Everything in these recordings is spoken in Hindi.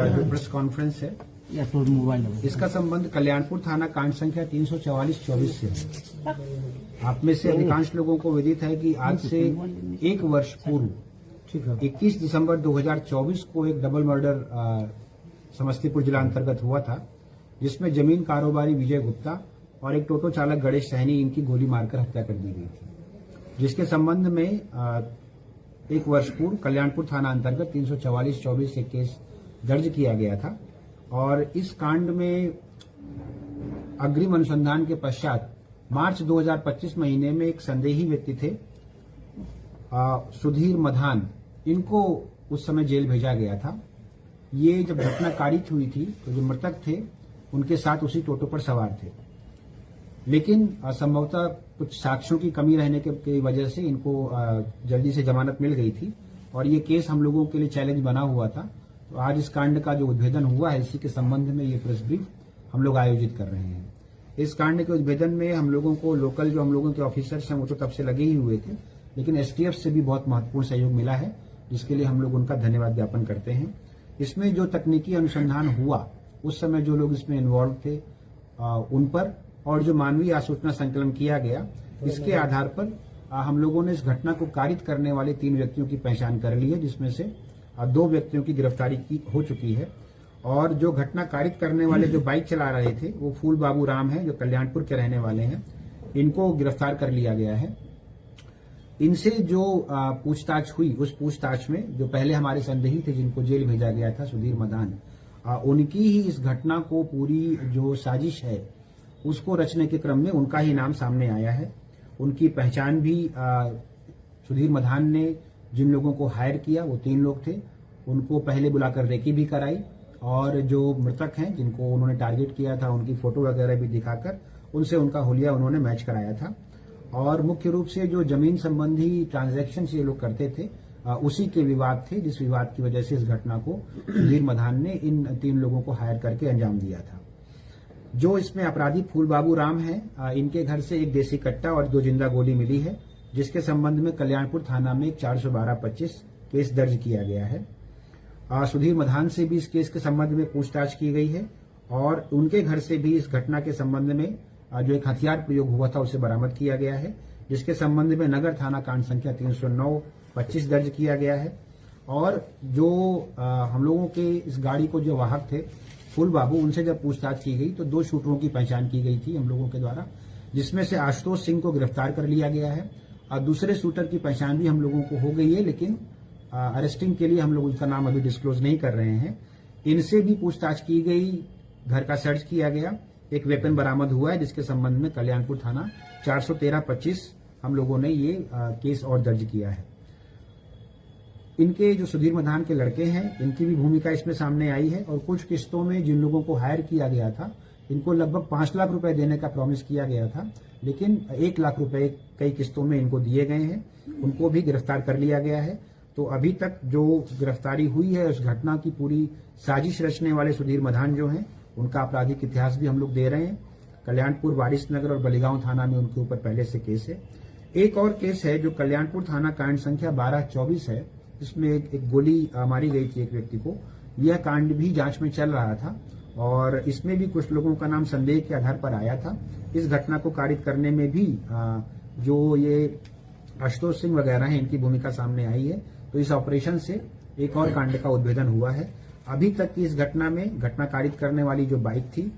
जो प्रेस कॉन्फ्रेंस है या तो मोबाइल इसका संबंध कल्याणपुर थाना कांड संख्या 344-24 से है। आप में से अधिकांश लोगों को विदित है कि आज से एक वर्ष पूर्व 21 दिसंबर 2024 को एक डबल मर्डर समस्तीपुर जिला अंतर्गत हुआ था, जिसमें जमीन कारोबारी विजय गुप्ता और एक टोटो चालक गणेश सहनी इनकी गोली मारकर हत्या कर दी गई थी, जिसके संबंध में एक वर्ष पूर्व कल्याणपुर थाना अंतर्गत 344-24 से केस दर्ज किया गया था। और इस कांड में अग्रिम अनुसंधान के पश्चात मार्च 2025 महीने में एक संदेही व्यक्ति थे सुधीर मधान, इनको उस समय जेल भेजा गया था। ये जब घटना कारित हुई थी तो जो मृतक थे उनके साथ उसी टोटो पर सवार थे, लेकिन संभवतः कुछ साक्ष्यों की कमी रहने की वजह से इनको जल्दी से जमानत मिल गई थी और ये केस हम लोगों के लिए चैलेंज बना हुआ था। तो आज इस कांड का जो उद्भेदन हुआ है, इसी के संबंध में ये प्रेस ब्रीफ हम लोग आयोजित कर रहे हैं। इस कांड के उद्भेदन में हम लोगों को लोकल जो हम लोगों के ऑफिसर्स हैं वो तो तब से लगे ही हुए थे, लेकिन एसटीएफ से भी बहुत महत्वपूर्ण सहयोग मिला है, जिसके लिए हम लोग उनका धन्यवाद ज्ञापन करते हैं। इसमें जो तकनीकी अनुसंधान हुआ उस समय जो लोग इसमें इन्वॉल्व थे उन पर और जो मानवीय आसूचना संकलन किया गया, इसके आधार पर हम लोगों ने इस घटना को कारित करने वाले 3 व्यक्तियों की पहचान कर ली है, जिसमें से 2 व्यक्तियों की गिरफ्तारी हो चुकी है। और जो घटना कारित करने वाले जो बाइक चला रहे थे वो फूल बाबू राम हैं, जो कल्याणपुर के रहने वाले हैं, इनको गिरफ्तार कर लिया गया है। इनसे जो पूछताछ हुई, उस पूछताछ में जो पहले हमारे संदेही थे जिनको जेल भेजा गया था सुधीर मदान, उनकी ही इस घटना को पूरी जो साजिश है उसको रचने के क्रम में उनका ही नाम सामने आया है। उनकी पहचान भी सुधीर मधान ने जिन लोगों को हायर किया वो 3 लोग थे, उनको पहले बुलाकर रेकी भी कराई और जो मृतक हैं जिनको उन्होंने टारगेट किया था उनकी फोटो वगैरह भी दिखाकर उनसे उनका हुलिया उन्होंने मैच कराया था। और मुख्य रूप से जो जमीन संबंधी ट्रांजैक्शन ये लोग करते थे उसी के विवाद थे, जिस विवाद की वजह से इस घटना को सुधीर मधान ने इन 3 लोगों को हायर करके अंजाम दिया था। जो इसमें अपराधी फूल बाबू राम हैं, इनके घर से एक देसी कट्टा और 2 जिंदा गोली मिली है, जिसके संबंध में कल्याणपुर थाना में 412-25 केस दर्ज किया गया है। सुधीर मधान से भी इस केस के संबंध में पूछताछ की गई है और उनके घर से भी इस घटना के संबंध में जो एक हथियार प्रयोग हुआ था उसे बरामद किया गया है, जिसके संबंध में नगर थाना कांड संख्या 309-25 दर्ज किया गया है। और जो हम लोगों के इस गाड़ी को जो वाहक थे फूल बाबू, उनसे जब पूछताछ की गई तो 2 शूटरों की पहचान की गई थी हम लोगों के द्वारा, जिसमें से आशुतोष सिंह को गिरफ्तार कर लिया गया है और दूसरे शूटर की पहचान भी हम लोगों को हो गई है, लेकिन अरेस्टिंग के लिए हम लोग उनका नाम अभी डिस्क्लोज नहीं कर रहे हैं। इनसे भी पूछताछ की गई, घर का सर्च किया गया, एक वेपन बरामद हुआ है, जिसके संबंध में कल्याणपुर थाना 413-25 हम लोगों ने ये केस और दर्ज किया है। इनके जो सुधीर मधान के लड़के हैं, इनकी भी भूमिका इसमें सामने आई है और कुछ किस्तों में जिन लोगों को हायर किया गया था इनको लगभग 5 लाख रुपए देने का प्रॉमिस किया गया था, लेकिन 1 लाख रुपए कई किस्तों में इनको दिए गए हैं, उनको भी गिरफ्तार कर लिया गया है। तो अभी तक जो गिरफ्तारी हुई है उस घटना की पूरी साजिश रचने वाले सुधीर मधान जो हैं उनका आपराधिक इतिहास भी हम लोग दे रहे हैं। कल्याणपुर, वारिसनगर और बलिगांव थाना में उनके ऊपर पहले से केस है। एक और केस है जो कल्याणपुर थाना कांड संख्या 12-24 है, जिसमें एक गोली मारी गई थी एक व्यक्ति को। यह कांड भी जांच में चल रहा था और इसमें भी कुछ लोगों का नाम संदेह के आधार पर आया था। इस घटना को कारित करने में भी जो ये आशुतोष सिंह वगैरह हैं इनकी भूमिका सामने आई है। तो इस ऑपरेशन से एक और कांड का उद्भेदन हुआ है। अभी तक की इस घटना में घटना कारित करने वाली जो बाइक थी,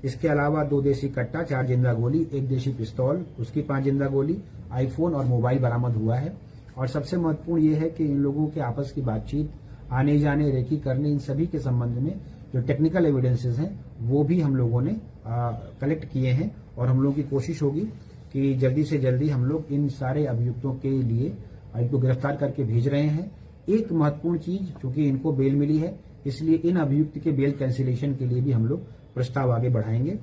इसके अलावा 2 देसी कट्टा, 4 जिंदा गोली, 1 देशी पिस्तौल, उसकी 5 जिंदा गोली, आईफोन और मोबाइल बरामद हुआ है। और सबसे महत्वपूर्ण ये है कि इन लोगों के आपस की बातचीत, आने जाने, रेकी करने, इन सभी के संबंध में जो टेक्निकल एविडेंसेस हैं वो भी हम लोगों ने कलेक्ट किए हैं और हम लोगों की कोशिश होगी कि जल्दी से जल्दी हम लोग इन सारे अभियुक्तों के लिए इनको गिरफ्तार करके भेज रहे हैं। एक महत्वपूर्ण चीज, चूंकि इनको बेल मिली है, इसलिए इन अभियुक्त के बेल कैंसिलेशन के लिए भी हम लोग प्रस्ताव आगे बढ़ाएंगे।